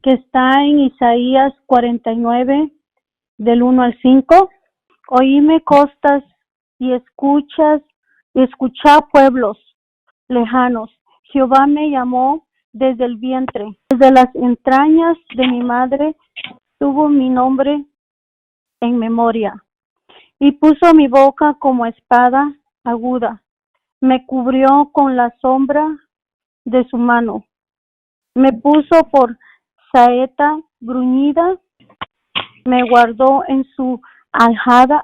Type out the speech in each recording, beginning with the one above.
que está en Isaías 49, del 1 al 5. Oíme costas y escuchá pueblos lejanos. Jehová me llamó desde el vientre, desde las entrañas de mi madre tuvo mi nombre en memoria, y puso mi boca como espada aguda, me cubrió con la sombra de su mano, me puso por saeta bruñida, me guardó en su aljaba,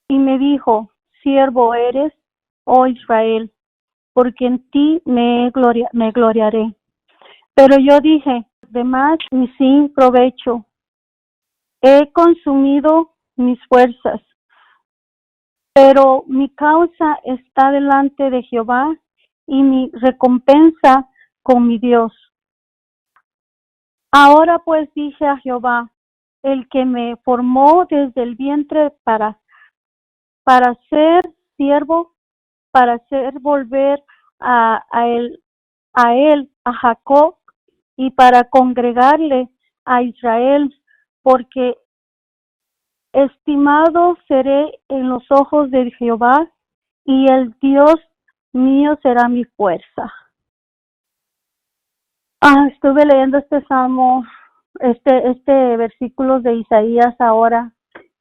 y me dijo, siervo eres, oh Israel, porque en ti me gloriaré. Pero yo dije, de más y sin provecho, he consumido mis fuerzas, pero mi causa está delante de Jehová y mi recompensa con mi Dios. Ahora pues dije a Jehová, el que me formó desde el vientre para ser siervo, para hacer volver a a Jacob, y para congregarle a Israel, porque estimado seré en los ojos de Jehová, y el Dios mío será mi fuerza. Estuve leyendo este salmo, este versículo de Isaías ahora,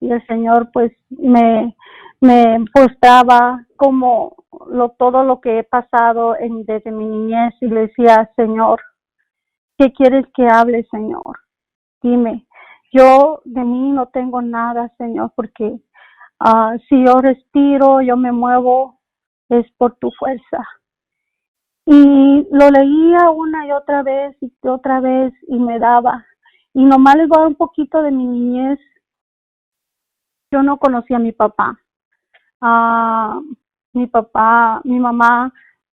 y el Señor pues me mostraba como todo lo que he pasado desde mi niñez, y le decía, Señor, ¿qué quieres que hable, Señor? Dime. Yo de mí no tengo nada, Señor, porque si yo respiro, yo me muevo, es por tu fuerza. Y lo leía una y otra vez y me daba. Y nomás les voy a dar un poquito de mi niñez. Yo no conocía a mi papá. Mi mamá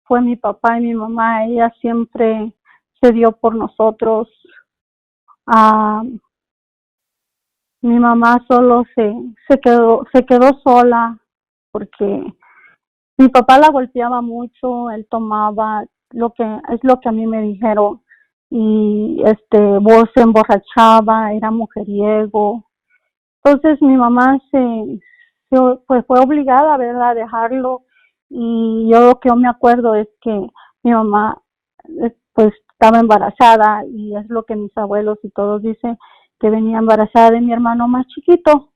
fue mi papá y mi mamá, ella siempre se dio por nosotros. Mi mamá solo se quedó sola porque mi papá la golpeaba mucho, él tomaba, es lo que a mí me dijeron, y vos se emborrachaba, era mujeriego. Entonces mi mamá pues fue obligada, ¿verdad?, a dejarlo, y lo que yo me acuerdo es que mi mamá pues estaba embarazada, y es lo que mis abuelos y todos dicen, que venía embarazada de mi hermano más chiquito.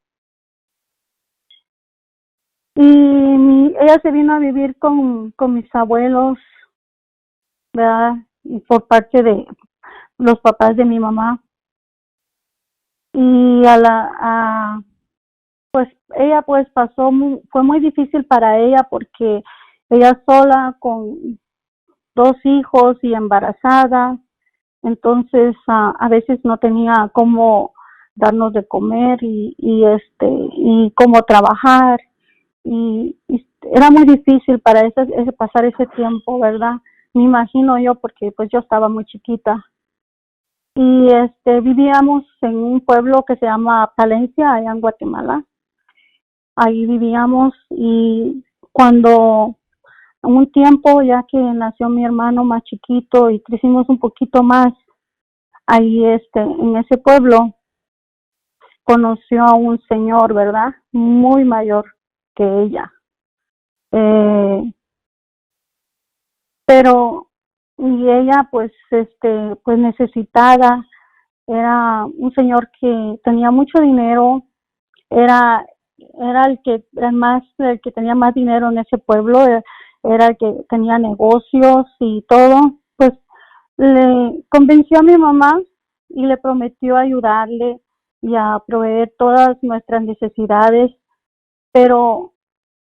Y ella se vino a vivir con mis abuelos, ¿verdad? Y por parte de los papás de mi mamá. Y pues ella pues fue muy difícil para ella porque ella sola con 2 hijos y embarazada, entonces a veces no tenía cómo darnos de comer y cómo trabajar. Y era muy difícil para pasar ese tiempo, ¿verdad? Me imagino yo, porque pues yo estaba muy chiquita. Y vivíamos en un pueblo que se llama Palencia, allá en Guatemala. Ahí vivíamos, y cuando un tiempo, ya que nació mi hermano más chiquito y crecimos un poquito más, ahí en ese pueblo conoció a un señor, ¿verdad? Muy mayor que ella. Pero y ella pues pues necesitada, era un señor que tenía mucho dinero, era el que tenía más dinero en ese pueblo, era el que tenía negocios y todo. Pues le convenció a mi mamá y le prometió ayudarle y a proveer todas nuestras necesidades, pero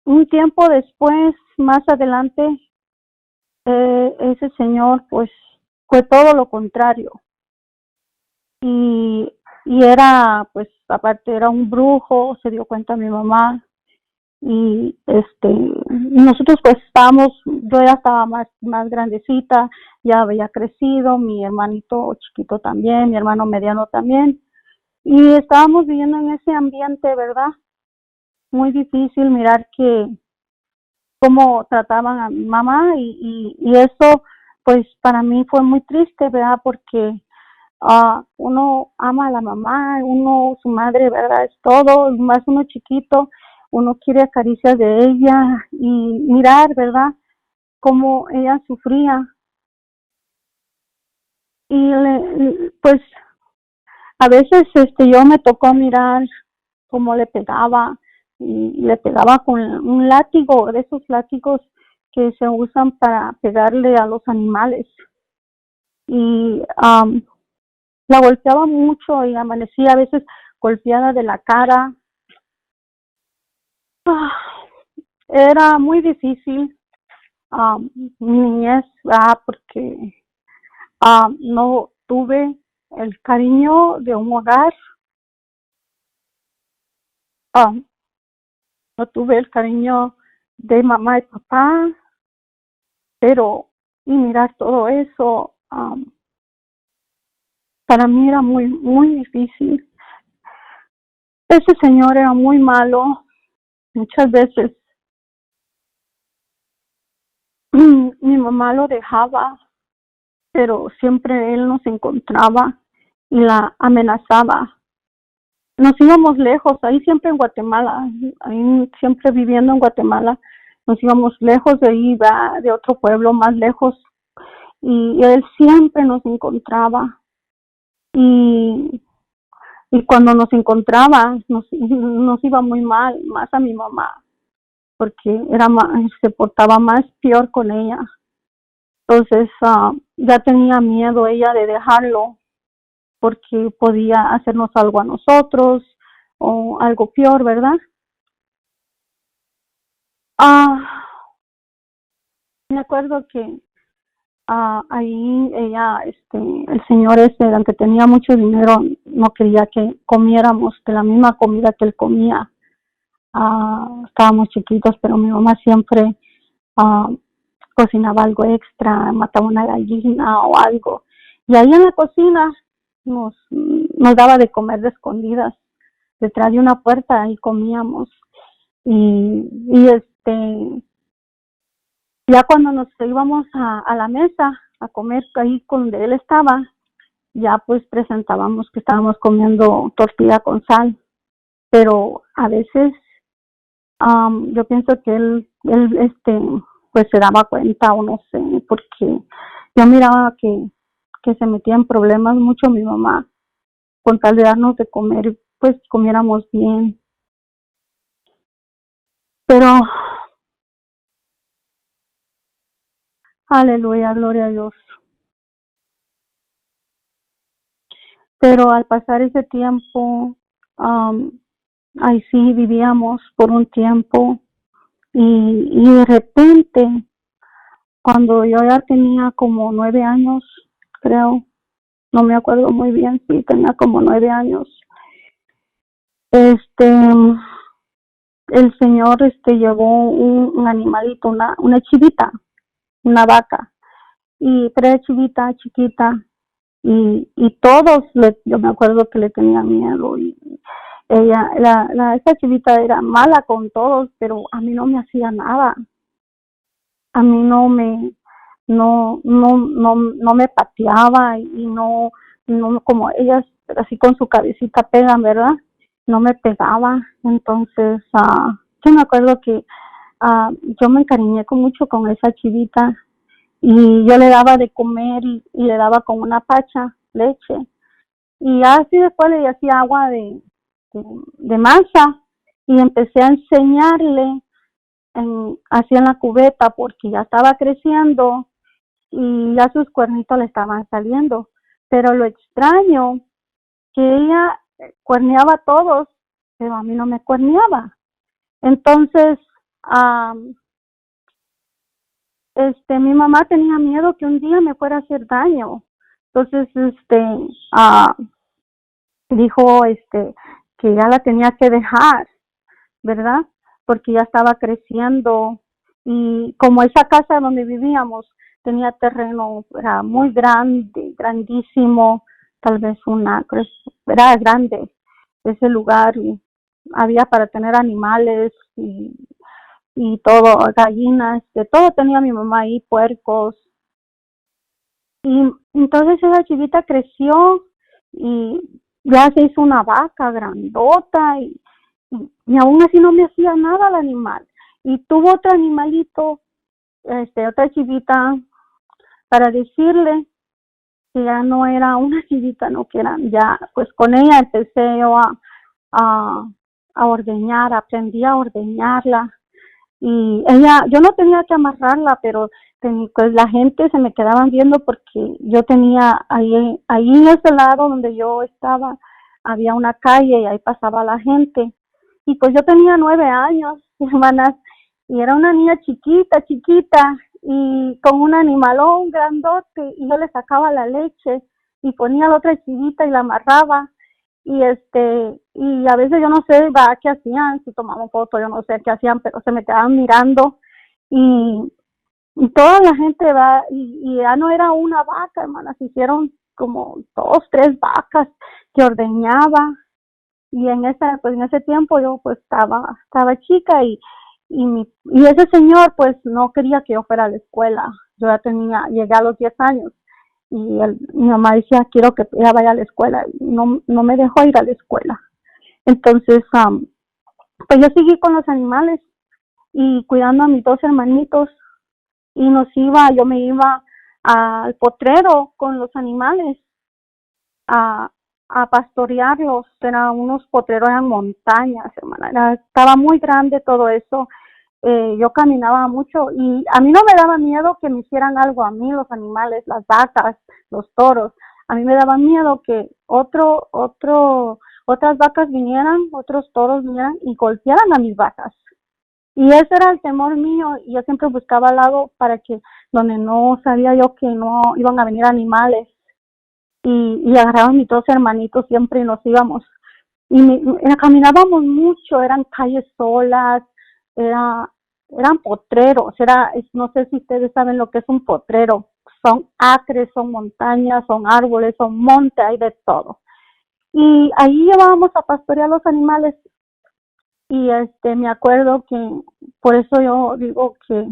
un tiempo después, más adelante, ese señor pues fue todo lo contrario, y era pues aparte era un brujo, se dio cuenta mi mamá. Y nosotros pues yo ya estaba más grandecita, ya había crecido, mi hermanito chiquito también, mi hermano mediano también, y estábamos viviendo en ese ambiente, ¿verdad? Muy difícil mirar cómo trataban a mi mamá, y eso pues para mí fue muy triste, ¿verdad? Porque Uno ama a la mamá, uno, su madre, ¿verdad? Es todo, más uno chiquito, uno quiere acaricias de ella y mirar, ¿verdad? Cómo ella sufría. Y pues a veces yo me tocó mirar cómo le pegaba, y le pegaba con un látigo, de esos látigos que se usan para pegarle a los animales. Y la golpeaba mucho y amanecía a veces golpeada de la cara. Ah, Era muy difícil mi niñez, porque no tuve el cariño de un hogar, ah, no tuve el cariño de mamá y papá, pero y mirar todo eso para mí era muy, muy difícil. Ese señor era muy malo, muchas veces mi mamá lo dejaba, pero siempre él nos encontraba y la amenazaba. Nos íbamos lejos, ahí siempre en Guatemala, ahí siempre viviendo en Guatemala, nos íbamos lejos de ahí, de otro pueblo más lejos, y él siempre nos encontraba. Y, y cuando nos encontraba, nos iba muy mal, más a mi mamá, porque se portaba más peor con ella. Entonces ya tenía miedo ella de dejarlo, porque podía hacernos algo a nosotros o algo peor, ¿verdad? Ah, Me acuerdo que ahí ella, el señor aunque tenía mucho dinero, no quería que comiéramos de la misma comida que él comía. Estábamos chiquitos, pero mi mamá siempre ah, cocinaba algo extra, mataba una gallina o algo. Y ahí en la cocina nos daba de comer de escondidas, detrás de una puerta, y comíamos. Y ya cuando nos íbamos a la mesa a comer ahí donde él estaba, ya pues presentábamos que estábamos comiendo tortilla con sal, pero a veces yo pienso que pues se daba cuenta, o no sé, porque yo miraba que se metía en problemas mucho mi mamá, con tal de darnos de comer, pues comiéramos bien. Pero, aleluya, gloria a Dios. Pero al pasar ese tiempo, um, ahí sí vivíamos por un tiempo, y de repente, cuando yo ya tenía como 9 años, creo, no me acuerdo muy bien, sí, tenía como 9 años, este, el señor llevó un animalito, una chivita, una vaca, pero era chivita, chiquita, y todos, yo me acuerdo que le tenía miedo, y esa chivita era mala con todos, pero a mí no me hacía nada, a mí no me pateaba, y no como ellas así con su cabecita pegan, ¿verdad? No me pegaba. Entonces yo me acuerdo que yo me encariñé mucho con esa chivita, y yo le daba de comer, y le daba con una pacha leche, y así después le hacía agua de masa, y empecé a enseñarle así en la cubeta, porque ya estaba creciendo y ya sus cuernitos le estaban saliendo. Pero lo extraño, que ella cuerneaba a todos, pero a mí no me cuerneaba. Entonces, mi mamá tenía miedo que un día me fuera a hacer daño. Entonces, ah, dijo, que ya la tenía que dejar, ¿verdad? Porque ya estaba creciendo, y como esa casa donde vivíamos tenía terreno, era muy grande, grandísimo, tal vez era grande ese lugar, y había para tener animales y todo, gallinas, de todo tenía mi mamá ahí, puercos, Y entonces esa chivita creció y ya se hizo una vaca grandota y aún así no me hacía nada el animal. Y tuvo otro animalito, otra chivita, para decirle que ya no era una chivita, no, que eran ya, pues con ella empecé yo a, a ordeñar, aprendí a ordeñarla. Y ella, yo no tenía que amarrarla, pero pues la gente se me quedaban viendo porque yo tenía ahí en ese lado donde yo estaba, había una calle y ahí pasaba la gente. Y pues yo tenía 9 años, hermanas, y era una niña chiquita, chiquita, y con un animalón grandote, y yo le sacaba la leche y ponía la otra chivita y la amarraba y a veces yo no sé qué hacían, si tomaban fotos, yo no sé qué hacían, pero se me quedaban mirando y, y toda la gente va y ya no era una vaca, hermanas, hicieron como 2, 3 vacas que ordeñaba y en ese tiempo yo pues estaba chica y ese señor pues no quería que yo fuera a la escuela. Yo llegué a los 10 años y mi mamá decía, quiero que ella vaya a la escuela, y no me dejó ir a la escuela. Entonces, pues yo seguí con los animales y cuidando a mis 2 hermanitos y yo me iba al potrero con los animales a, a pastorearlos. Eran unos potreros en montañas, hermana. Estaba muy grande todo eso. Yo caminaba mucho y a mí no me daba miedo que me hicieran algo a mí, los animales, las vacas, los toros. A mí me daba miedo que otras vacas vinieran, otros toros vinieran y golpearan a mis vacas. Y ese era el temor mío y yo siempre buscaba al lado para que donde no sabía yo que no iban a venir animales y agarraba a mis 2 hermanitos siempre y nos íbamos. Caminábamos mucho, eran calles solas, era, eran potreros, no sé si ustedes saben lo que es un potrero, son acres, son montañas, son árboles, son montes, hay de todo. Y ahí llevábamos a pastorear los animales y me acuerdo que por eso yo digo que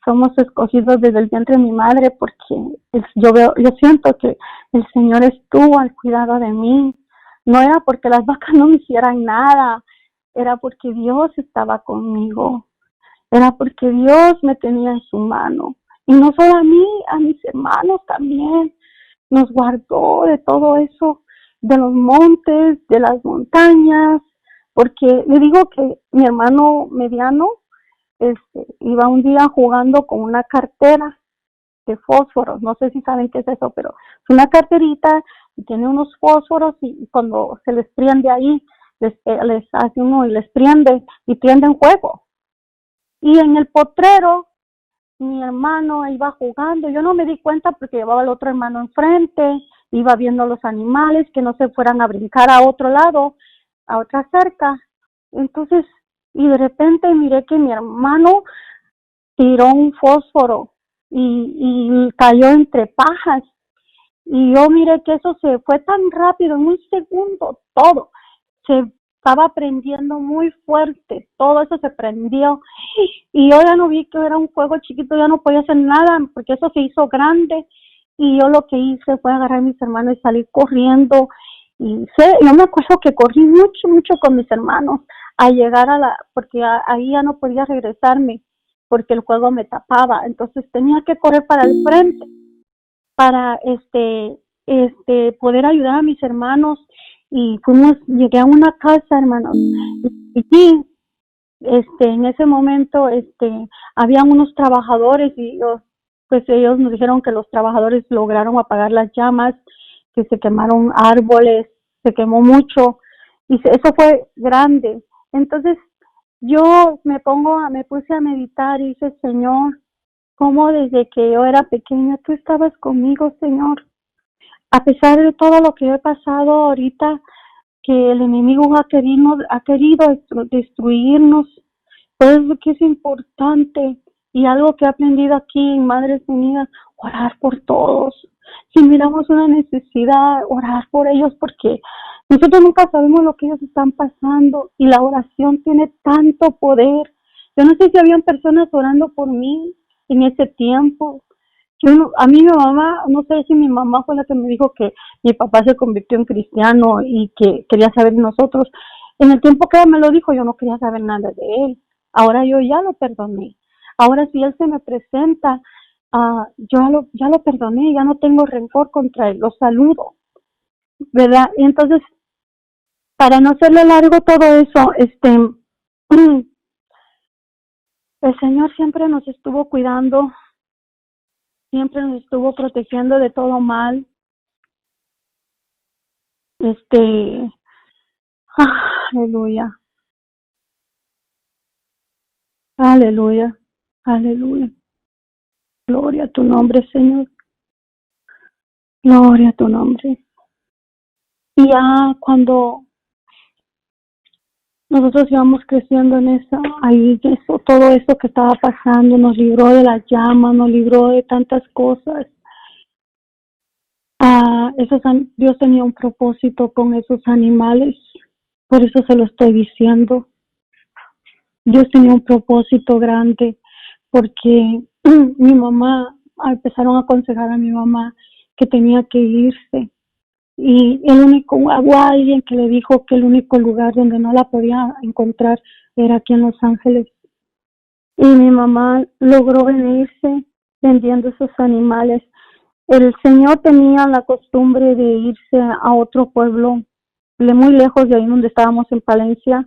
somos escogidos desde el vientre de mi madre porque yo siento que el Señor estuvo al cuidado de mí. No era porque las vacas no me hicieran nada, era porque Dios estaba conmigo, era porque Dios me tenía en su mano. Y no solo a mí, a mis hermanos también. Nos guardó de todo eso, de los montes, de las montañas, porque le digo que mi hermano mediano iba un día jugando con una cartera de fósforos, no sé si saben qué es eso, pero es una carterita y tiene unos fósforos y cuando se les prende ahí, les hace uno y les prende y prenden fuego. Y en el potrero, mi hermano iba jugando, yo no me di cuenta porque llevaba al otro hermano enfrente, iba viendo los animales que no se fueran a brincar a otro lado, a otra cerca. Entonces, y de repente miré que mi hermano tiró un fósforo y cayó entre pajas. Y yo miré que eso se fue tan rápido, en un segundo, todo. Se estaba prendiendo muy fuerte, todo eso se prendió. Y yo ya no vi que era un fuego chiquito, ya no podía hacer nada, porque eso se hizo grande. Y yo lo que hice fue agarrar a mis hermanos y salir corriendo. Yo me acuerdo que corrí mucho, mucho con mis hermanos a llegar porque ahí ya no podía regresarme, porque el fuego me tapaba. Entonces tenía que correr para el frente para poder ayudar a mis hermanos y llegué a una casa, hermanos, y en ese momento habían unos trabajadores y pues ellos nos dijeron que los trabajadores lograron apagar las llamas, que se quemaron árboles, se quemó mucho y eso fue grande. Entonces yo me puse a meditar y dije, Señor, cómo desde que yo era pequeña tú estabas conmigo, Señor. A pesar de todo lo que yo he pasado ahorita, que el enemigo ha querido destruirnos, por eso que es importante y algo que he aprendido aquí en Madres Unidas, orar por todos. Si miramos una necesidad, orar por ellos porque nosotros nunca sabemos lo que ellos están pasando y la oración tiene tanto poder. Yo no sé si habían personas orando por mí en ese tiempo, A mí mi mamá, no sé si mi mamá fue la que me dijo que mi papá se convirtió en cristiano y que quería saber de nosotros. En el tiempo que ella me lo dijo, yo no quería saber nada de él. Ahora yo ya lo perdoné. Ahora si él se me presenta, yo ya lo perdoné, ya no tengo rencor contra él, lo saludo, ¿verdad? Y entonces, para no hacerle largo todo eso, el Señor siempre nos estuvo cuidando, siempre nos estuvo protegiendo de todo mal. Aleluya, aleluya, aleluya. Gloria a tu nombre, Señor. Gloria a tu nombre. Y ya cuando nosotros íbamos creciendo en eso, ahí eso, todo eso que estaba pasando, nos libró de las llamas, nos libró de tantas cosas. Dios tenía un propósito con esos animales, por eso se lo estoy diciendo. Dios tenía un propósito grande, porque mi mamá, empezaron a aconsejar a mi mamá que tenía que irse. Y hubo alguien que le dijo que el único lugar donde no la podía encontrar era aquí en Los Ángeles. Y mi mamá logró venirse vendiendo esos animales. El Señor tenía la costumbre de irse a otro pueblo, muy lejos de ahí donde estábamos en Palencia.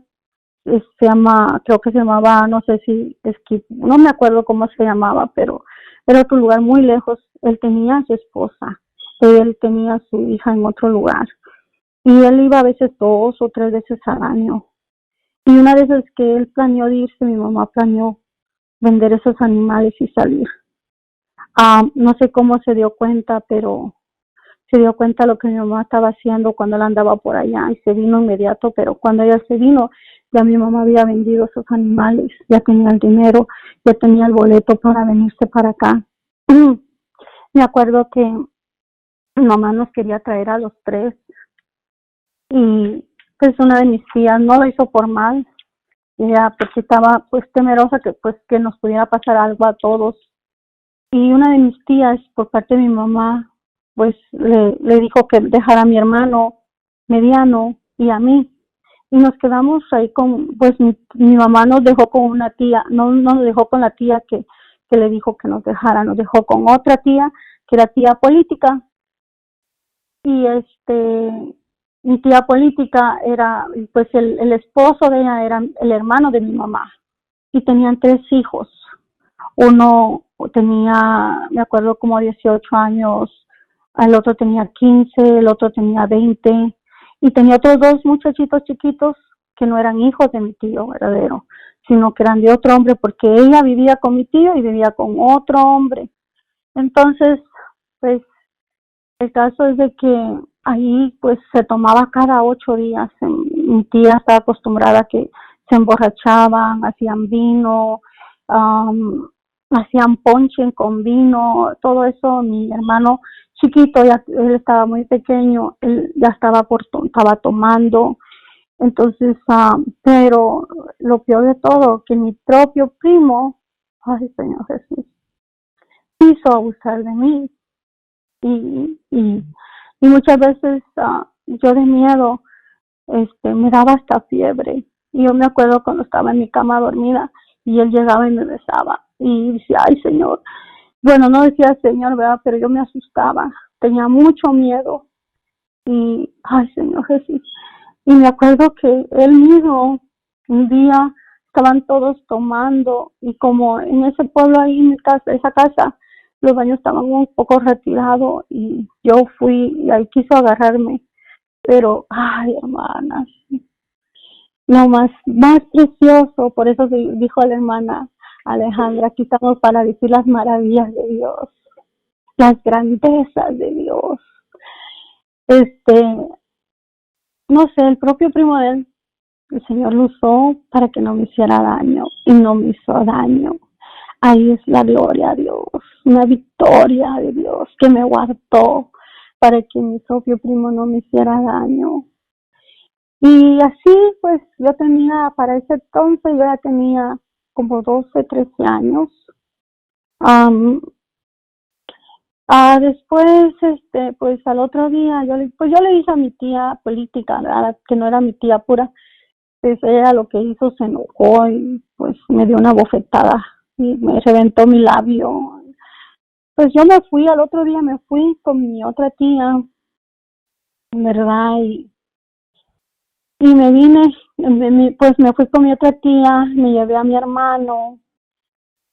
Creo que se llamaba, no sé si, no me acuerdo cómo se llamaba, pero era otro lugar muy lejos. Él tenía a su esposa, él tenía a su hija en otro lugar. Y él iba a veces 2 o 3 veces al año. Y una vez que él planeó irse, mi mamá planeó vender esos animales y salir. No sé cómo se dio cuenta, pero se dio cuenta lo que mi mamá estaba haciendo cuando él andaba por allá y se vino inmediato, pero cuando ella se vino, ya mi mamá había vendido esos animales, ya tenía el dinero, ya tenía el boleto para venirse para acá. Me acuerdo que mi mamá nos quería traer a los 3 y pues una de mis tías no lo hizo por mal, ella porque estaba pues temerosa que nos pudiera pasar algo a todos. Y una de mis tías, por parte de mi mamá, pues le dijo que dejara a mi hermano mediano y a mí. Y nos quedamos ahí pues mi mamá nos dejó con una tía, no nos dejó con la tía que le dijo que nos dejara, nos dejó con otra tía, que era tía política. Y mi tía política era, pues el esposo de ella era el hermano de mi mamá. Y tenían 3 hijos. Uno tenía, me acuerdo, como 18 años, el otro tenía 15, el otro tenía 20, y tenía otros 2 muchachitos chiquitos que no eran hijos de mi tío verdadero, sino que eran de otro hombre, porque ella vivía con mi tío y vivía con otro hombre. Entonces, pues, el caso es de que ahí, pues, se tomaba cada 8 días. Mi tía estaba acostumbrada a que se emborrachaban, hacían vino, hacían ponche con vino, todo eso. Mi hermano chiquito, él estaba muy pequeño, él ya estaba tomando. Entonces, pero lo peor de todo, que mi propio primo, ay Señor Jesús, quiso abusar de mí. Y muchas veces yo de miedo me daba hasta fiebre. Y yo me acuerdo cuando estaba en mi cama dormida y él llegaba y me besaba y decía, ay Señor, bueno, no decía Señor, ¿verdad? Pero yo me asustaba, tenía mucho miedo y, ay Señor Jesús. Y me acuerdo que él mismo, un día estaban todos tomando y como en ese pueblo ahí, en mi casa, esa casa, los baños estaban un poco retirados y yo fui y ahí quiso agarrarme, pero, ay hermanas, lo más precioso, por eso dijo la hermana Alejandra, aquí estamos para decir las maravillas de Dios, las grandezas de Dios. No sé, el propio primo de él, el Señor lo usó para que no me hiciera daño y no me hizo daño. Ahí es la gloria a Dios, una victoria de Dios que me guardó para que mi propio primo no me hiciera daño. Y así pues yo tenía, para ese entonces yo ya tenía como 12, 13 años. Después, pues al otro día, yo le dije a mi tía política, que no era mi tía pura, pues ella lo que hizo se enojó y pues me dio una bofetada y me reventó mi labio. Pues yo me fui, al otro día me fui con mi otra tía, ¿verdad? Y me vine, pues me fui con mi otra tía, me llevé a mi hermano,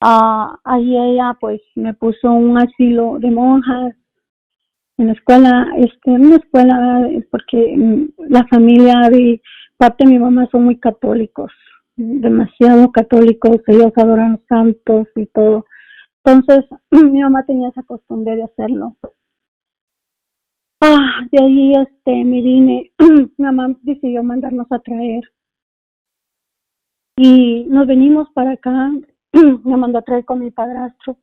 ahí ella pues me puso un asilo de monjas en la escuela, en una escuela, porque la familia de parte de mi mamá son muy católicos, demasiado católicos, ellos adoran los santos y todo. Entonces, mi mamá tenía esa costumbre de hacerlo. De ahí, me vine, mi mamá decidió mandarnos a traer y nos venimos para acá, me mandó a traer con mi padrastro.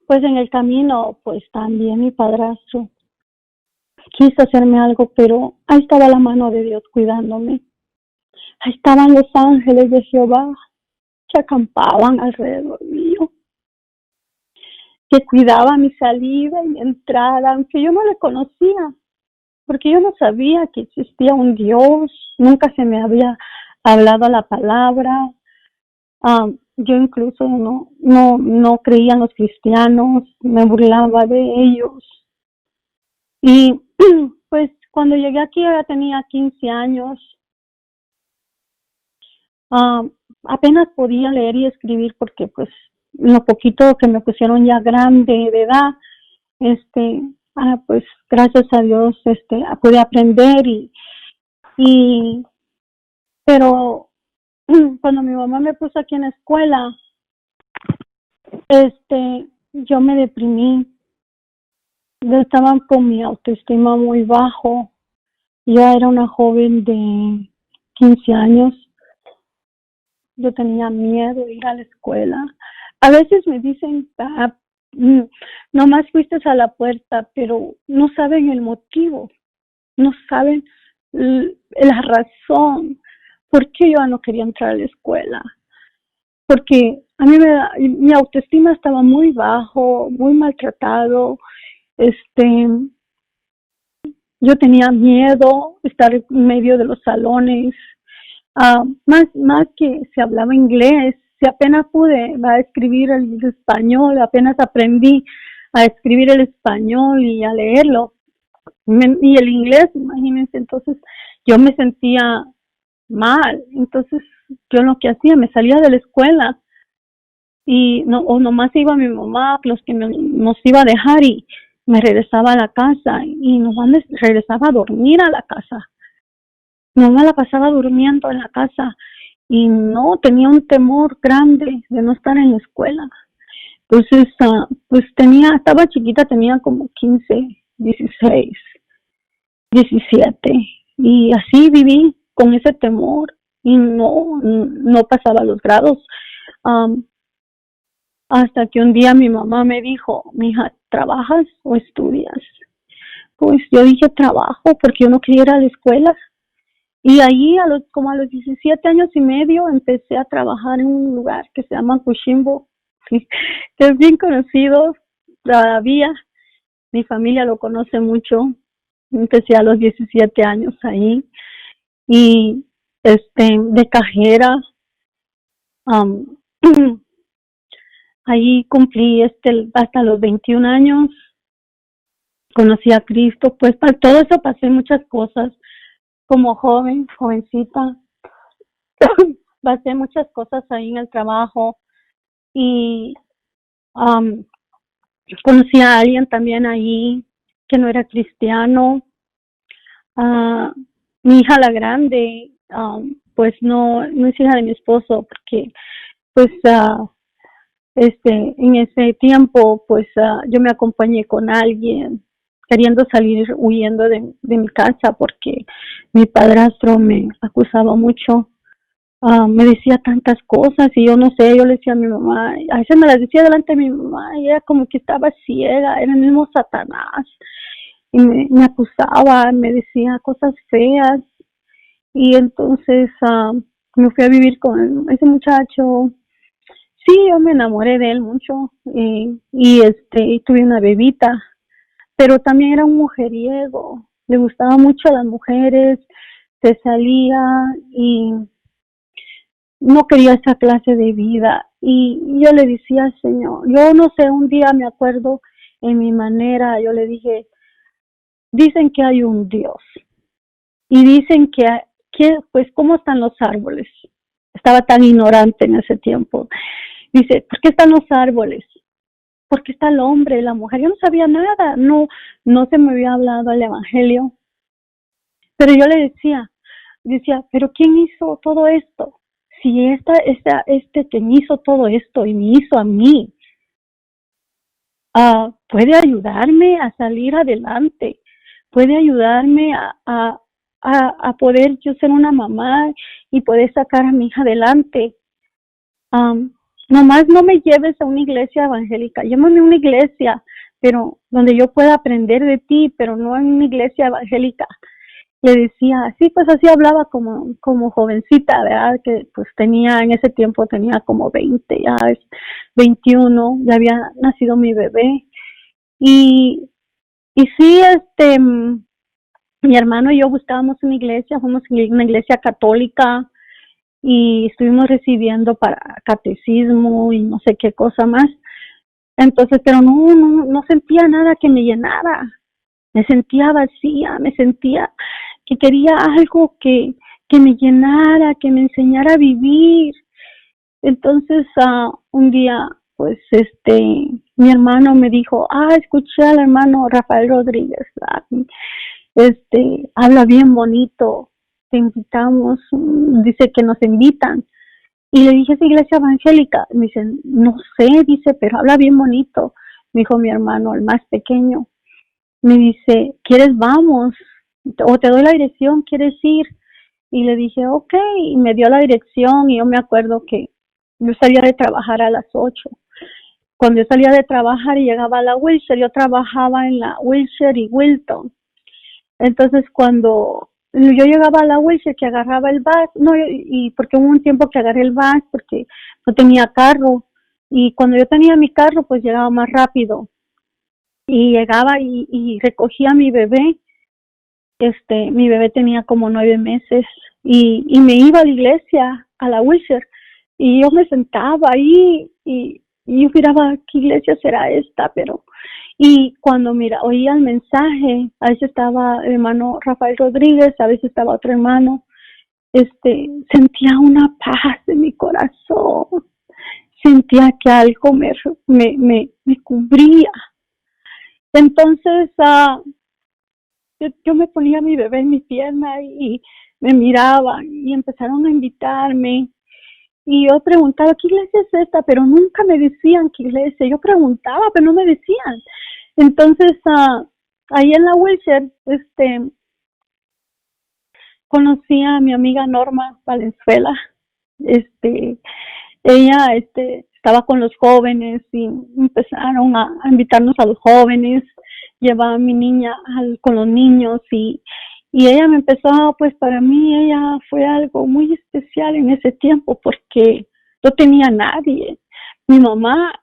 Pues en el camino, pues también mi padrastro quiso hacerme algo, pero ahí estaba la mano de Dios cuidándome. Ahí estaban los ángeles de Jehová que acampaban alrededor mío, que cuidaban mi salida y mi entrada, aunque yo no le conocía, porque yo no sabía que existía un Dios, nunca se me había hablado la palabra. Yo incluso no creía en los cristianos, me burlaba de ellos. Y pues cuando llegué aquí yo ya tenía 15 años. Apenas podía leer y escribir porque pues lo poquito que me pusieron ya grande de edad, pues gracias a Dios pude aprender y pero cuando mi mamá me puso aquí en la escuela, yo me deprimí. Yo estaba con mi autoestima muy bajo. Yo era una joven de 15 años. Yo tenía miedo de ir a la escuela. A veces me dicen, nomás fuiste a la puerta, pero no saben el motivo, no saben la razón por qué yo no quería entrar a la escuela. Porque a mí mi autoestima estaba muy bajo, muy maltratado. Yo tenía miedo de estar en medio de los salones. Más que se hablaba inglés, si apenas pude escribir el español, apenas aprendí a escribir el español y a leerlo. Y el inglés, imagínense, entonces yo me sentía mal. Entonces yo lo que hacía, me salía de la escuela y nomás iba mi mamá, los que nos iba a dejar y me regresaba a la casa y nomás me regresaba a dormir a la casa. Mi mamá la pasaba durmiendo en la casa y no, tenía un temor grande de no estar en la escuela. Entonces, pues estaba chiquita, tenía como 15, 16, 17 y así viví con ese temor y no pasaba los grados. Hasta que un día mi mamá me dijo, mija, ¿trabajas o estudias? Pues yo dije trabajo porque yo no quería ir a la escuela. Y ahí como a los 17 años y medio empecé a trabajar en un lugar que se llama Cushimbo, que es bien conocido todavía. Mi familia lo conoce mucho. Empecé a los 17 años ahí y de cajera. Ahí cumplí hasta los 21 años. Conocí a Cristo, pues para todo eso pasé muchas cosas como jovencita. Pasé muchas cosas ahí en el trabajo y conocí a alguien también ahí que no era cristiano. Mi hija la grande, pues no es hija de mi esposo porque pues en ese tiempo pues yo me acompañé con alguien queriendo salir huyendo de mi casa porque mi padrastro me acusaba mucho. Me decía tantas cosas y yo no sé, yo le decía a mi mamá, a veces me las decía delante de mi mamá y ella como que estaba ciega, era el mismo Satanás y me acusaba, me decía cosas feas y entonces me fui a vivir con ese muchacho, Sí, yo me enamoré de él mucho y tuve una bebita, pero también era un mujeriego, le gustaba mucho a las mujeres, se salía y no quería esa clase de vida. Y yo le decía, Señor, yo no sé, un día me acuerdo en mi manera, yo le dije, dicen que hay un Dios y dicen que pues, ¿cómo están los árboles? Estaba tan ignorante en ese tiempo. Dice, ¿por qué están los árboles? Porque está el hombre, la mujer. Yo no sabía nada, no se me había hablado el evangelio. Pero yo le decía, pero ¿quién hizo todo esto? Si quien hizo todo esto y me hizo a mí, puede ayudarme a salir adelante, puede ayudarme a poder yo ser una mamá y poder sacar a mi hija adelante. Nomás no me lleves a una iglesia evangélica, llévame a una iglesia, pero donde yo pueda aprender de ti, pero no en una iglesia evangélica. Le decía, sí, pues así hablaba como jovencita, ¿verdad? Que pues en ese tiempo tenía como 20, ya es 21, ya había nacido mi bebé. Y, y sí, mi hermano y yo buscábamos una iglesia, fuimos a una iglesia católica y estuvimos recibiendo para catecismo y no sé qué cosa más. Entonces, pero no sentía nada que me llenara. Me sentía vacía, me sentía que quería algo que me llenara, que me enseñara a vivir. Entonces, un día, pues, mi hermano me dijo, escuché al hermano Rafael Rodríguez, habla bien bonito, te invitamos, dice que nos invitan. Y le dije, ¿es iglesia evangélica? Me dicen, no sé, dice, pero habla bien bonito. Me dijo mi hermano, el más pequeño. Me dice, ¿quieres vamos? O te doy la dirección, ¿quieres ir? Y le dije, ok, y me dio la dirección y yo me acuerdo que yo salía de trabajar a las 8. Cuando yo salía de trabajar y llegaba a la Wilshire, yo trabajaba en la Wilshire y Wilton. Entonces cuando yo llegaba a la Wilshire, que agarraba el bus, no, y porque hubo un tiempo que agarré el bus porque no tenía carro, y cuando yo tenía mi carro, pues llegaba más rápido, y llegaba y recogía a mi bebé. Mi bebé tenía como 9 meses y me iba a la iglesia, a la Wilshire, y yo me sentaba ahí y yo miraba qué iglesia será esta, y cuando oía el mensaje, a veces estaba el hermano Rafael Rodríguez, a veces estaba otro hermano, sentía una paz en mi corazón, sentía que algo me cubría. Entonces, yo me ponía a mi bebé en mi pierna y me miraba y empezaron a invitarme. Y yo preguntaba, ¿qué iglesia es esta? Pero nunca me decían qué iglesia. Yo preguntaba, pero no me decían. Entonces, ahí en la Wilshire, conocí a mi amiga Norma Valenzuela. Ella, estaba con los jóvenes y empezaron a invitarnos a los jóvenes, llevaba a mi niña con los niños y ella me empezó, pues para mí ella fue algo muy especial en ese tiempo porque no tenía a nadie. Mi mamá,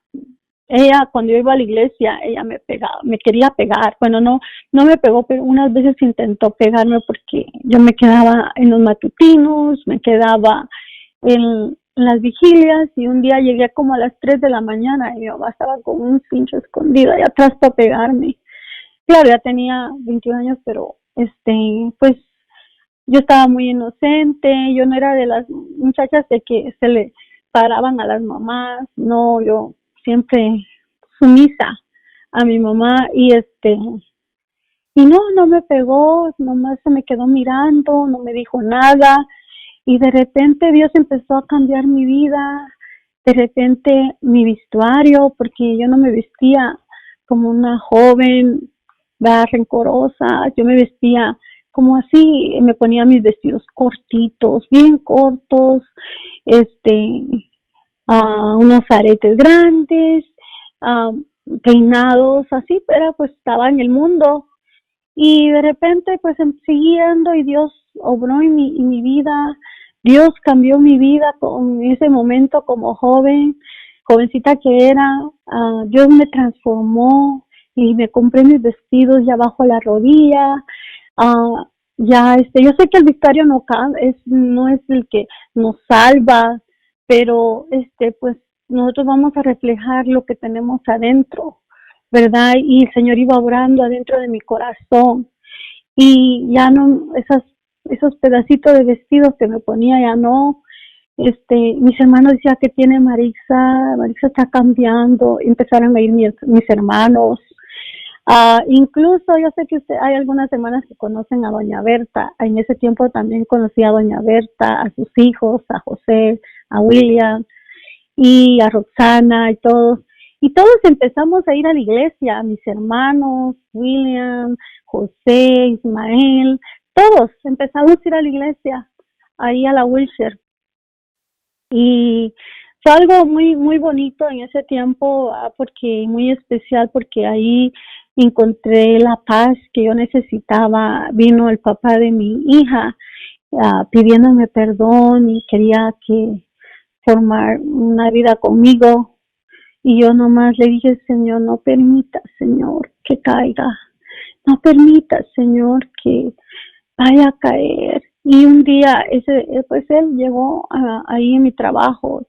ella cuando yo iba a la iglesia, ella me pegaba, me quería pegar. Bueno, no me pegó, pero unas veces intentó pegarme porque yo me quedaba en los matutinos, me quedaba en las vigilias y un día llegué como a las 3 de la mañana y mi mamá estaba con un cincho escondido allá atrás para pegarme. Claro, ya tenía 21 años, pero pues yo estaba muy inocente, yo no era de las muchachas de que se le paraban a las mamás, no, yo siempre sumisa a mi mamá y no me pegó, nomás se me quedó mirando, no me dijo nada y de repente Dios empezó a cambiar mi vida, de repente mi vestuario, porque yo no me vestía como una joven, rencorosa, yo me vestía como así, me ponía mis vestidos cortitos, bien cortos, unos aretes grandes, peinados así, pero pues estaba en el mundo y de repente pues siguiendo y Dios obró en mi vida, Dios cambió mi vida con ese momento como joven, jovencita que era, Dios me transformó y me compré mis vestidos ya bajo la rodilla. ah, ya yo sé que el victorio no es el que nos salva, pero pues nosotros vamos a reflejar lo que tenemos adentro, ¿verdad? Y el Señor iba orando adentro de mi corazón y ya no, esos pedacitos de vestidos que me ponía ya no. Mis hermanos decían que tiene Marisa está cambiando, empezaron a ir mis hermanos. Incluso yo sé que hay algunas hermanas que conocen a doña Berta. En ese tiempo también conocí a doña Berta, a sus hijos, a José, a William y a Roxana y todos. Y todos empezamos a ir a la iglesia, mis hermanos, William, José, Ismael, todos empezamos a ir a la iglesia, ahí a la Wilshire. Y fue algo muy, muy bonito en ese tiempo, porque muy especial, porque ahí encontré la paz que yo necesitaba. Vino el papá de mi hija pidiéndome perdón y quería que formar una vida conmigo. Y yo nomás le dije, Señor, no permita, Señor, que caiga. No permita, Señor, que vaya a caer. Y un día, pues él llegó ahí en mi trabajo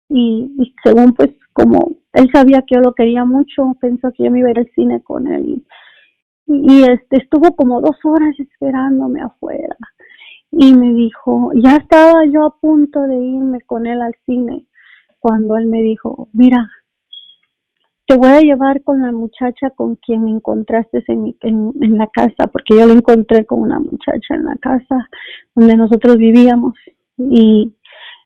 y según pues como él sabía que yo lo quería mucho, pensó que yo me iba a ir al cine con él. Estuvo como 2 horas esperándome afuera y me dijo, ya estaba yo a punto de irme con él al cine cuando él me dijo, mira, te voy a llevar con la muchacha con quien me encontraste en la casa, porque yo lo encontré con una muchacha en la casa donde nosotros vivíamos. Y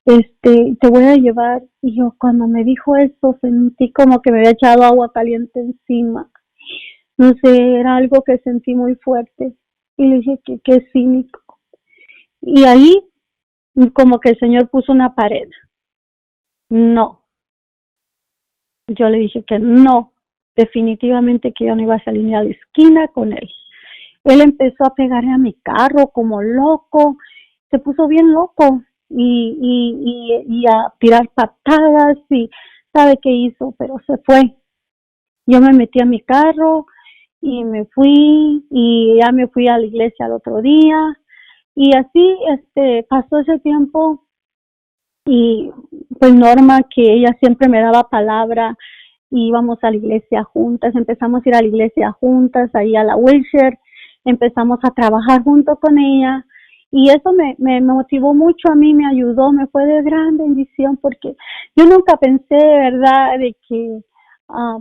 te voy a llevar. Y yo cuando me dijo eso sentí como que me había echado agua caliente encima. No sé, era algo que sentí muy fuerte. Y le dije que qué cínico. Y ahí como que el Señor puso una pared. No. Yo le dije que no, definitivamente que yo no iba a salir ni a la esquina con él. Él empezó a pegarle a mi carro como loco, se puso bien loco y a tirar patadas y sabe qué hizo, pero se fue. Yo me metí a mi carro y me fui y ya me fui a la iglesia al otro día y así pasó ese tiempo y pues Norma, que ella siempre me daba palabra, y íbamos a la iglesia juntas, empezamos a ir a la iglesia juntas, ahí a la Wilshire, empezamos a trabajar junto con ella y eso me motivó mucho a mí, me ayudó, me fue de gran bendición porque yo nunca pensé, ¿verdad?, de que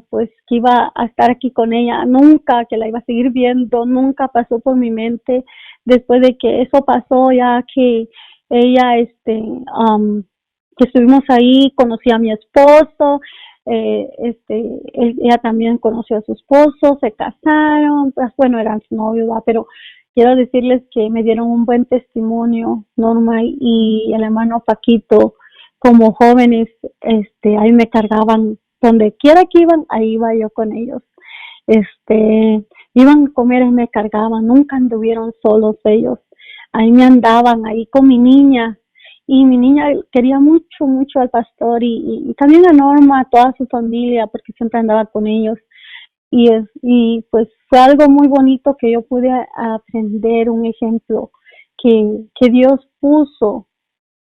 pues que iba a estar aquí con ella, nunca, que la iba a seguir viendo, nunca pasó por mi mente. Después de que eso pasó, ya que ella, que estuvimos ahí, conocí a mi esposo, ella también conoció a su esposo, se casaron, pues bueno, eran su novio, pero quiero decirles que me dieron un buen testimonio, Norma y el hermano Paquito, como jóvenes, ahí me cargaban, donde quiera que iban, ahí iba yo con ellos, iban a comer y me cargaban, nunca anduvieron solos ellos, ahí me andaban, ahí con mi niña, y mi niña quería mucho, mucho al pastor y también a Norma, a toda su familia, porque siempre andaba con ellos. Y pues fue algo muy bonito que yo pude aprender, un ejemplo que Dios puso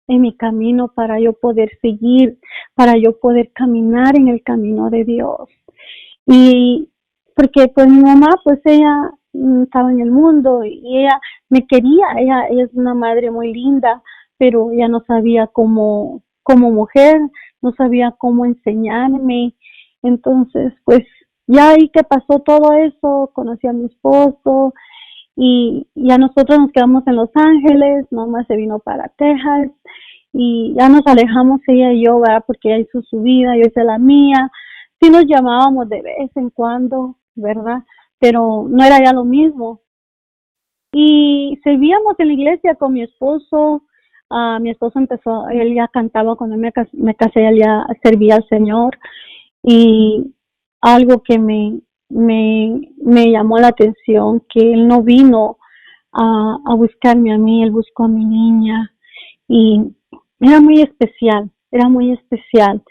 en mi camino para yo poder seguir, para yo poder caminar en el camino de Dios. Y porque pues mi mamá, pues ella estaba en el mundo y ella me quería, ella es una madre muy linda, pero ella no sabía como mujer, no sabía cómo enseñarme. Entonces, pues ya ahí que pasó todo eso, conocí a mi esposo y ya nosotros nos quedamos en Los Ángeles, mamá se vino para Texas y ya nos alejamos ella y yo, ¿verdad? Porque ella hizo su vida, yo hice la mía. Sí nos llamábamos de vez en cuando, ¿verdad? Pero no era ya lo mismo. Y servíamos en la iglesia con mi esposo. Mi esposo él ya cantaba cuando me casé, él ya servía al Señor. Y algo que me llamó la atención, que él no vino a buscarme a mí, él buscó a mi niña. Y era muy especial, era muy especial.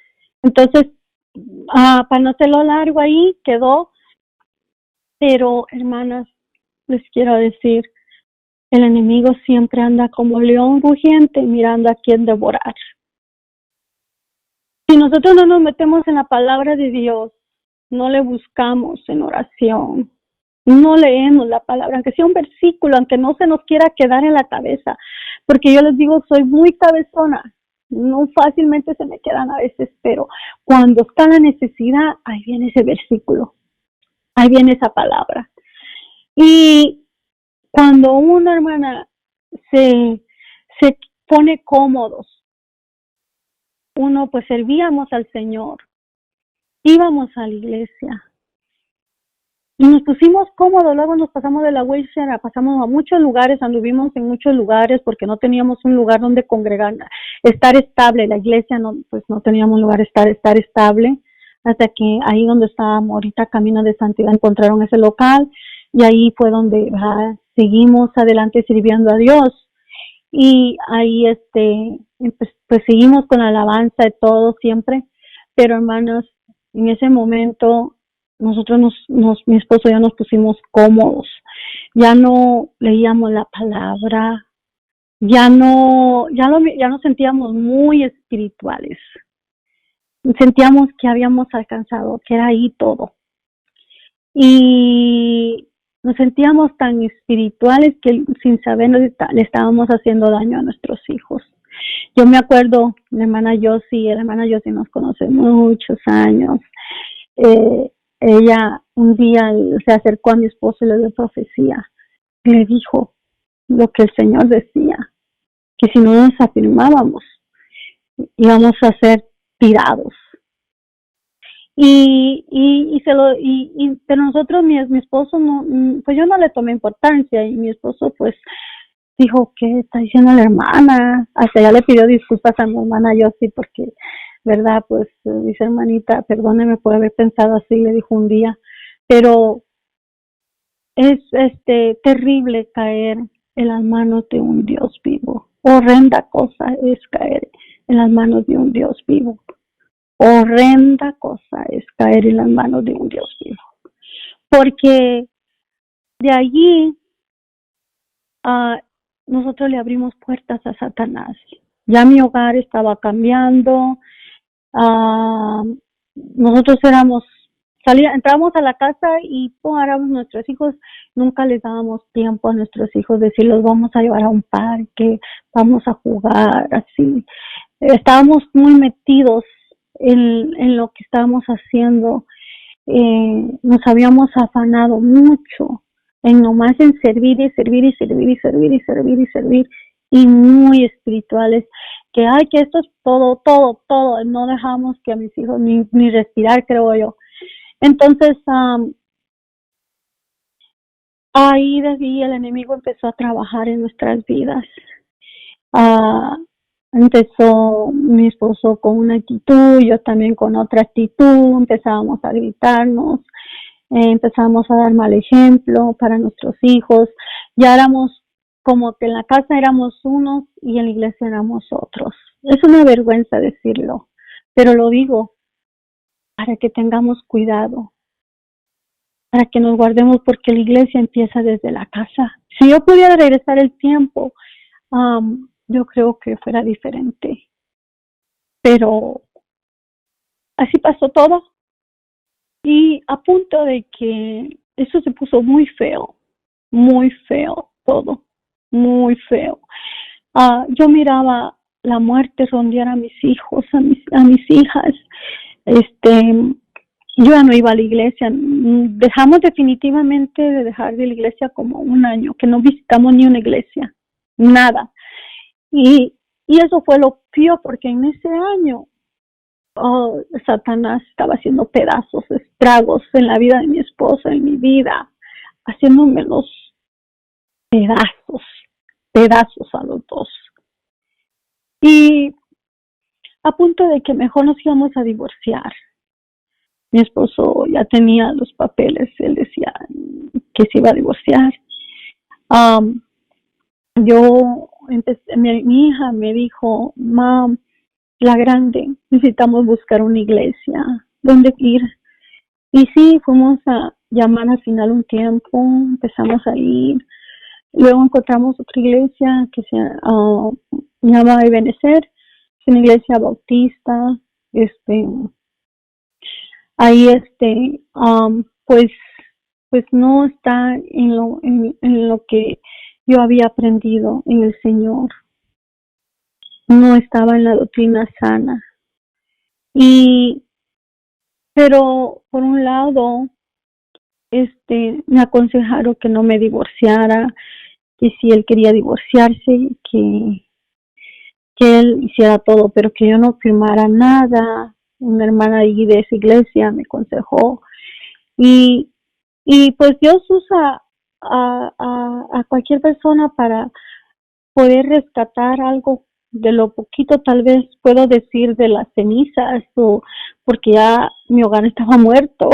Entonces, para no hacerlo largo, ahí quedó. Pero, hermanas, les quiero decir, el enemigo siempre anda como león rugiente mirando a quién devorar. Si nosotros no nos metemos en la palabra de Dios, no le buscamos en oración, no leemos la palabra, aunque sea un versículo, aunque no se nos quiera quedar en la cabeza, porque yo les digo, soy muy cabezona, no fácilmente se me quedan a veces, pero cuando está la necesidad, ahí viene ese versículo, ahí viene esa palabra. Y cuando una hermana se pone cómodos, uno pues servíamos al Señor, íbamos a la iglesia y nos pusimos cómodos, luego nos pasamos de la wheelchair, pasamos a muchos lugares, anduvimos en muchos lugares porque no teníamos un lugar donde congregar, estar estable, la iglesia no, pues no teníamos lugar estar estable, hasta que ahí donde estábamos ahorita Camino de Santidad encontraron ese local y ahí fue donde seguimos adelante sirviendo a Dios. Y ahí pues seguimos con la alabanza de todo siempre, pero hermanos, en ese momento nosotros mi esposo y yo nos pusimos cómodos, ya no leíamos la palabra, ya nos sentíamos muy espirituales, sentíamos que habíamos alcanzado, que era ahí todo, y nos sentíamos tan espirituales que sin saber le estábamos haciendo daño a nuestros hijos. Yo me acuerdo, la hermana Josie nos conoce muchos años. Ella un día se acercó a mi esposo y le dio profecía. Le dijo lo que el Señor decía, que si no nos afirmábamos, íbamos a ser tirados. Pero nosotros, mi esposo no, pues yo no le tomé importancia y mi esposo pues dijo, ¿qué está diciendo la hermana? Hasta ya le pidió disculpas a mi hermana Josie porque, verdad, pues dice hermanita, perdóneme por haber pensado así, le dijo un día, pero es terrible caer en las manos de un Dios vivo. Horrenda cosa es caer en las manos de un Dios vivo. Horrenda cosa es caer en las manos de un Dios vivo. Porque de allí nosotros le abrimos puertas a Satanás. Ya mi hogar estaba cambiando. Nosotros entramos a la casa y éramos nuestros hijos, nunca les dábamos tiempo a nuestros hijos, decirles vamos a llevar a un parque, vamos a jugar, así. Estábamos muy metidos en lo que estábamos haciendo, nos habíamos afanado mucho en nomás en servir y servir y servir y servir y servir y servir y muy espirituales, que esto es todo, no dejamos que a mis hijos ni respirar, creo yo. Entonces, ahí desde el enemigo empezó a trabajar en nuestras vidas. Empezó mi esposo con una actitud, yo también con otra actitud, empezábamos a gritarnos, empezamos a dar mal ejemplo para nuestros hijos, ya éramos como que en la casa éramos unos y en la iglesia éramos otros. Es una vergüenza decirlo, pero lo digo para que tengamos cuidado, para que nos guardemos, porque la iglesia empieza desde la casa. Si yo pudiera regresar el tiempo, yo creo que fuera diferente, pero así pasó todo y a punto de que eso se puso muy feo todo, muy feo. Yo miraba la muerte rondear a mis hijos, a mis hijas. Yo ya no iba a la iglesia. Dejamos definitivamente de dejar de la iglesia como un año, que no visitamos ni una iglesia, nada. Y eso fue lo peor, porque en ese año Satanás estaba haciendo pedazos, estragos en la vida de mi esposa, en mi vida, haciéndome los pedazos a los dos. Y a punto de que mejor nos íbamos a divorciar. Mi esposo ya tenía los papeles, él decía que se iba a divorciar. Yo empecé, mi hija me dijo, Mam, la grande. Necesitamos buscar una iglesia donde ir. Y sí, fuimos a llamar al final un tiempo, empezamos a ir. Luego encontramos otra iglesia que se llama Ebenezer, es una iglesia bautista. Ahí pues no está en lo que yo había aprendido en el Señor. No estaba en la doctrina sana. Pero por un lado, me aconsejaron que no me divorciara, que si él quería divorciarse, que él hiciera todo, pero que yo no firmara nada. Una hermana ahí de esa iglesia me aconsejó. Y pues Dios usa a cualquier persona para poder rescatar algo de lo poquito, tal vez puedo decir, de las cenizas, porque ya mi hogar estaba muerto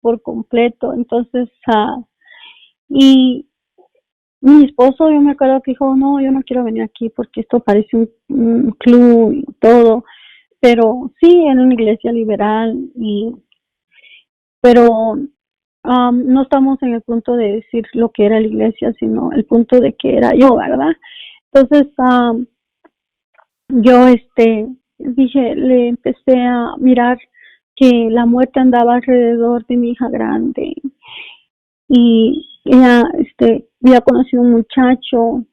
por completo. Entonces, y mi esposo, yo me acuerdo que dijo, no, yo no quiero venir aquí porque esto parece un club y todo, pero sí, en una iglesia liberal, pero no estamos en el punto de decir lo que era la iglesia, sino el punto de que era yo, ¿verdad? Entonces, yo dije, le empecé a mirar que la muerte andaba alrededor de mi hija grande, y ella había conocido un muchacho,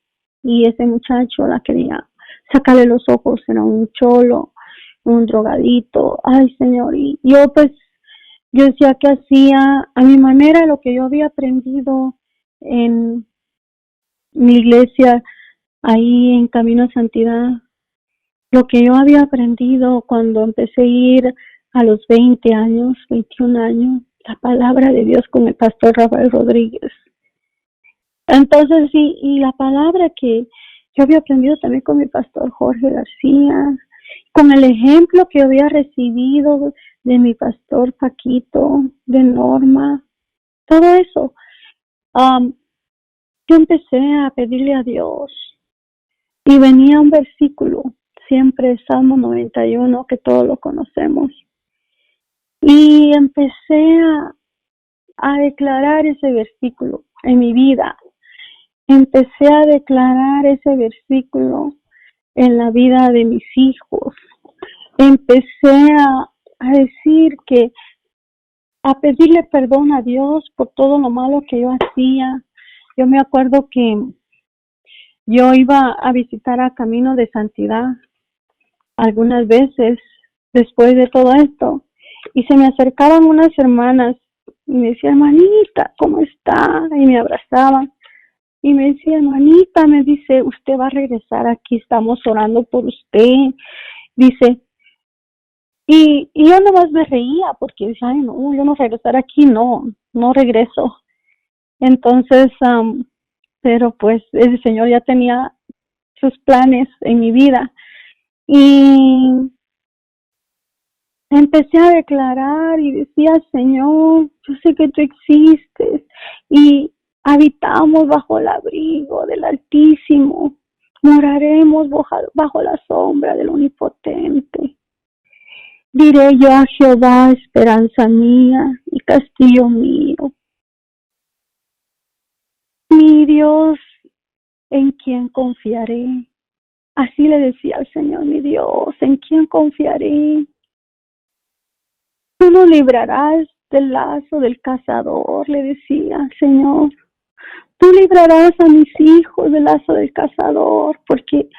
y ese muchacho la quería sacarle los ojos, era un cholo, un drogadito. Ay, Señor, y yo decía que hacía a mi manera lo que yo había aprendido en mi iglesia, ahí en Camino a Santidad, lo que yo había aprendido cuando empecé a ir a los 20 años, 21 años, la palabra de Dios con el pastor Rafael Rodríguez. Entonces, sí, y la palabra que yo había aprendido también con mi pastor Jorge García, con el ejemplo que había recibido de mi pastor Paquito, de Norma, todo eso. Yo empecé a pedirle a Dios, y venía un versículo, siempre Salmo 91, que todos lo conocemos, y empecé a declarar ese versículo en mi vida. Empecé a declarar ese versículo en la vida de mis hijos. Empecé a decir a pedirle perdón a Dios por todo lo malo que yo hacía. Yo me acuerdo que yo iba a visitar a Camino de Santidad algunas veces después de todo esto, y se me acercaban unas hermanas y me decían, hermanita, ¿cómo está? Y me abrazaban y me decía, hermanita, me dice, usted va a regresar aquí, estamos orando por usted, dice. Y yo nomás me reía porque decía, ay, no, yo no regresar aquí, no regreso. Entonces, pero pues el Señor ya tenía sus planes en mi vida, y empecé a declarar y decía, Señor, yo sé que tú existes y habitamos bajo el abrigo del Altísimo, moraremos bajo la sombra del Omnipotente. Diré yo a Jehová, esperanza mía y castillo mío, mi Dios, en quien confiaré. Así le decía al Señor, mi Dios, en quien confiaré. Tú nos librarás del lazo del cazador, le decía al Señor. Tú librarás a mis hijos del lazo del cazador, porque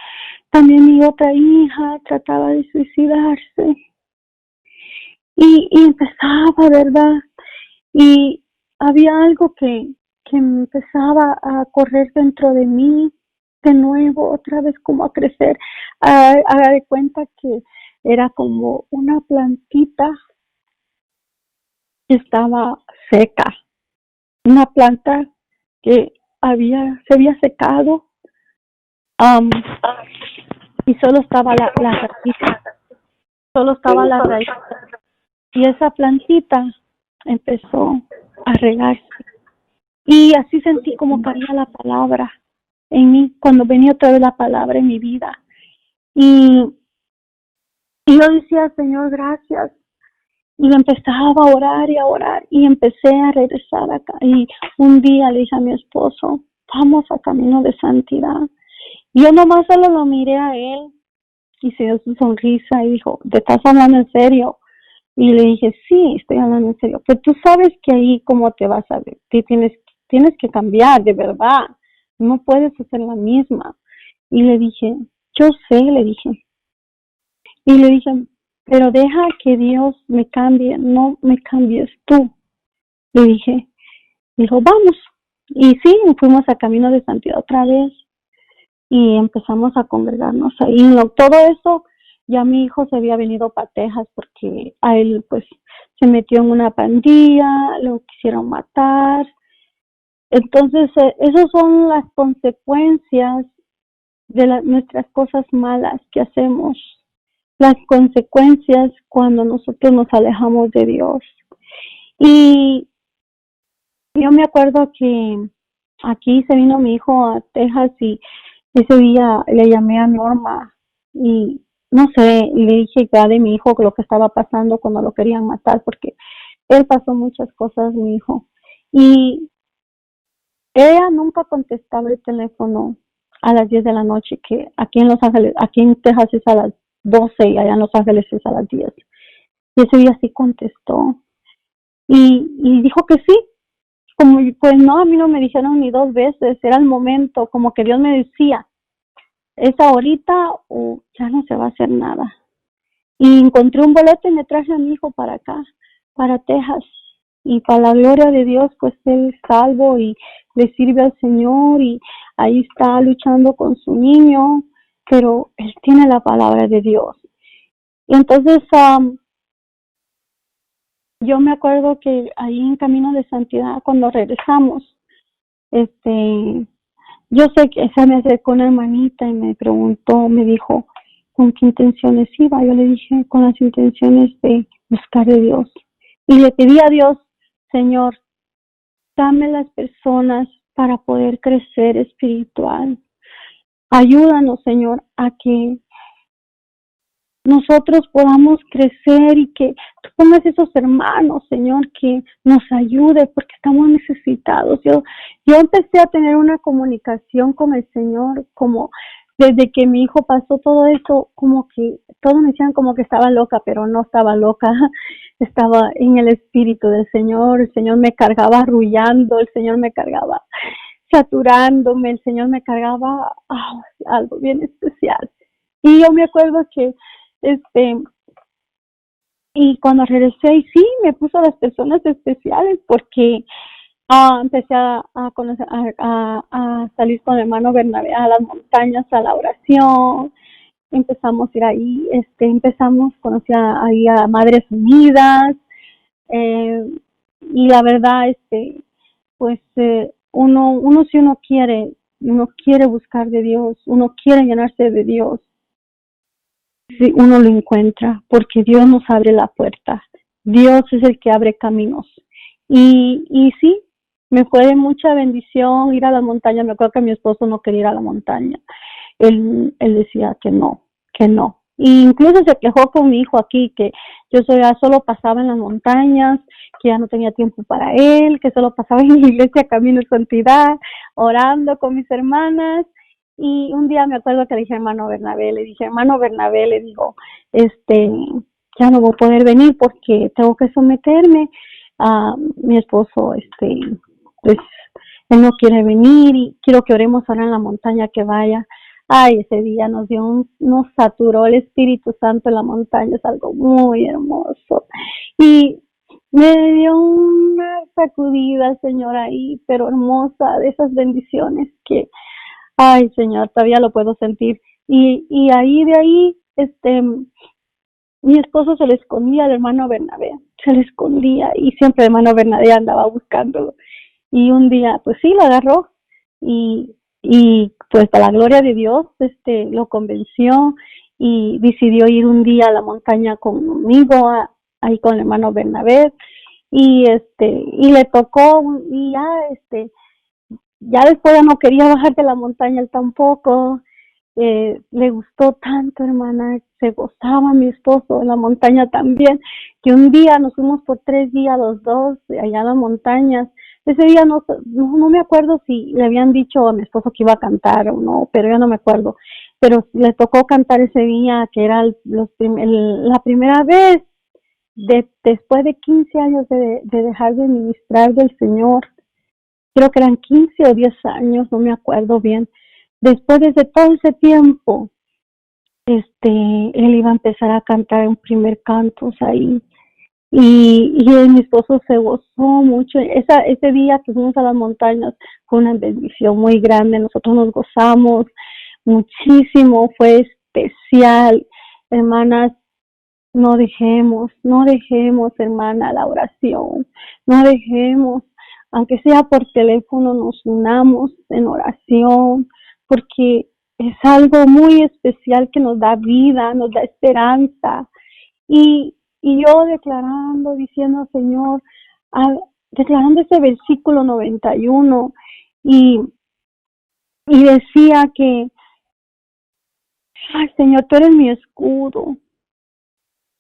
también mi otra hija trataba de suicidarse. Y empezaba, ¿verdad? Y había algo que empezaba a correr dentro de mí, de nuevo, otra vez como a crecer. Haga de cuenta que era como una plantita que estaba seca, una planta que se había secado, y solo estaba la raíz, solo estaba la raíz, y esa plantita empezó a regarse, y así sentí como caía la palabra en mí, cuando venía otra vez la palabra en mi vida, y Y yo decía, Señor, gracias. Y empezaba a orar y a orar y empecé a regresar acá. Y un día le dije a mi esposo, vamos a camino de santidad. Y yo nomás solo lo miré a él y se dio su sonrisa y dijo, ¿te estás hablando en serio? Y le dije, sí, estoy hablando en serio. Pero tú sabes que ahí cómo te vas a ver. Tienes que cambiar, de verdad. No puedes hacer la misma. Y le dije, yo sé, le dije. Y le dije, pero deja que Dios me cambie, no me cambies tú. Le dije, dijo, vamos. Y sí, fuimos a Camino de Santidad otra vez y empezamos a congregarnos ahí. No, todo eso, ya mi hijo se había venido para Texas porque a él pues se metió en una pandilla, lo quisieron matar. Entonces, esas son las consecuencias de nuestras cosas malas que hacemos, las consecuencias cuando nosotros nos alejamos de Dios. Y yo me acuerdo que aquí se vino mi hijo a Texas y ese día le llamé a Norma y no sé, le dije ya de mi hijo lo que estaba pasando cuando lo querían matar, porque él pasó muchas cosas, mi hijo. Y ella nunca contestaba el teléfono a las 10 de la noche, que aquí en Los Ángeles, aquí en Texas es a las 12 y allá en Los Ángeles es a las 10. Y ese día sí contestó. Y dijo que sí. Como, pues no, a mí no me dijeron ni dos veces, era el momento, como que Dios me decía, es ahorita o ya no se va a hacer nada. Y encontré un boleto y me traje a mi hijo para acá, para Texas. Y para la gloria de Dios, pues él es salvo y le sirve al Señor y ahí está luchando con su niño, pero él tiene la palabra de Dios. Y entonces yo me acuerdo que ahí en Camino de Santidad, cuando regresamos, yo sé que se me acercó una hermanita y me preguntó, me dijo, ¿con qué intenciones iba? Yo le dije, con las intenciones de buscar a Dios. Y le pedí a Dios, Señor, dame las personas para poder crecer espiritual. Ayúdanos, Señor, a que nosotros podamos crecer y que tú pongas esos hermanos, Señor, que nos ayude porque estamos necesitados. Yo empecé a tener una comunicación con el Señor, como desde que mi hijo pasó todo eso, como que todos me decían como que estaba loca, pero no estaba loca, estaba en el espíritu del Señor. El Señor me cargaba arrullando, el Señor me cargaba saturándome, el Señor me cargaba algo bien especial. Y yo me acuerdo que y cuando regresé, y sí, me puso a las personas especiales porque empecé a conocer, a salir con el hermano Bernabé a las montañas, a la oración. Empezamos a ir ahí, conocí ahí a Madres Unidas, y la verdad, pues si uno quiere buscar de Dios, uno quiere llenarse de Dios, si uno lo encuentra, porque Dios nos abre la puerta. Dios es el que abre caminos. Y sí, me fue de mucha bendición ir a la montaña. Me acuerdo que mi esposo no quería ir a la montaña. Él decía que no, que no. Y incluso se quejó con mi hijo aquí, que yo solo pasaba en las montañas, que ya no tenía tiempo para él, que solo pasaba en la iglesia Camino de Santidad, orando con mis hermanas. Y un día me acuerdo que le dije hermano Bernabé, le digo, ya no voy a poder venir porque tengo que someterme a mi esposo, pues él no quiere venir y quiero que oremos ahora en la montaña que vaya. Ay, ese día nos saturó el Espíritu Santo en la montaña, es algo muy hermoso. Y me dio una sacudida, Señor, ahí, pero hermosa, de esas bendiciones que, ay, Señor, todavía lo puedo sentir. Y ahí, de ahí, mi esposo se le escondía al hermano Bernabé, se le escondía y siempre el hermano Bernabé andaba buscándolo. Y un día, pues sí, lo agarró y pues para la gloria de Dios, lo convenció y decidió ir un día a la montaña conmigo, ahí con el hermano Bernabé y le tocó y ya después ya no quería bajar de la montaña él tampoco. Le gustó tanto, hermana, se gozaba mi esposo en la montaña también, que un día nos fuimos por 3 días los dos allá a las montañas. Ese día no me acuerdo si le habían dicho a mi esposo que iba a cantar o no, pero ya no me acuerdo. Pero le tocó cantar ese día, que era la primera vez después de 15 años de dejar de ministrar del Señor. Creo que eran 15 o 10 años, no me acuerdo bien. Después de todo ese tiempo, él iba a empezar a cantar un primer cantos ahí. Y mi esposo se gozó mucho. Ese día que fuimos a las montañas fue una bendición muy grande. Nosotros nos gozamos muchísimo, fue especial. Hermanas, no dejemos, hermana, la oración. No dejemos, aunque sea por teléfono, nos unamos en oración, porque es algo muy especial que nos da vida, nos da esperanza. Y yo diciendo, Señor, declarando ese versículo 91, y, y decía que, ay, Señor, tú eres mi escudo,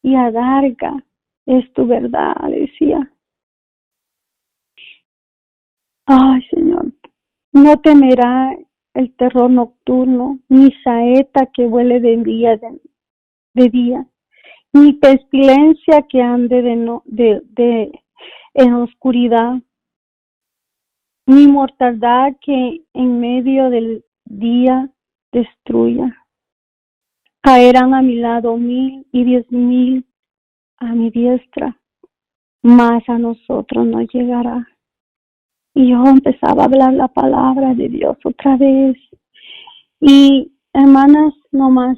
y adarga es tu verdad, decía. Ay, Señor, no temerá el terror nocturno, ni saeta que vuele de día, ni pestilencia que ande en oscuridad, ni mortandad que en medio del día destruya. Caerán a mi lado 10,000 a mi diestra, mas a nosotros no llegará. Y yo empezaba a hablar la palabra de Dios otra vez. Y hermanas, nomás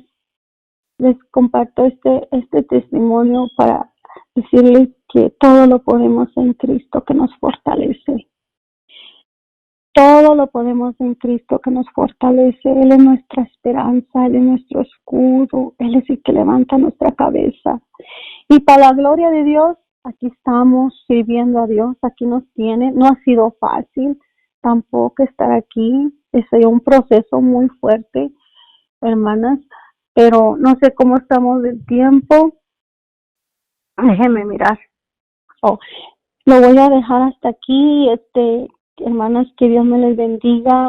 les comparto este testimonio para decirles que todo lo podemos en Cristo que nos fortalece. Todo lo podemos en Cristo que nos fortalece. Él es nuestra esperanza, Él es nuestro escudo, Él es el que levanta nuestra cabeza. Y para la gloria de Dios, aquí estamos sirviendo a Dios, aquí nos tiene. No ha sido fácil tampoco estar aquí. Es un proceso muy fuerte, hermanas, pero no sé cómo estamos del tiempo. Déjenme mirar. Lo voy a dejar hasta aquí, hermanas, que Dios me les bendiga.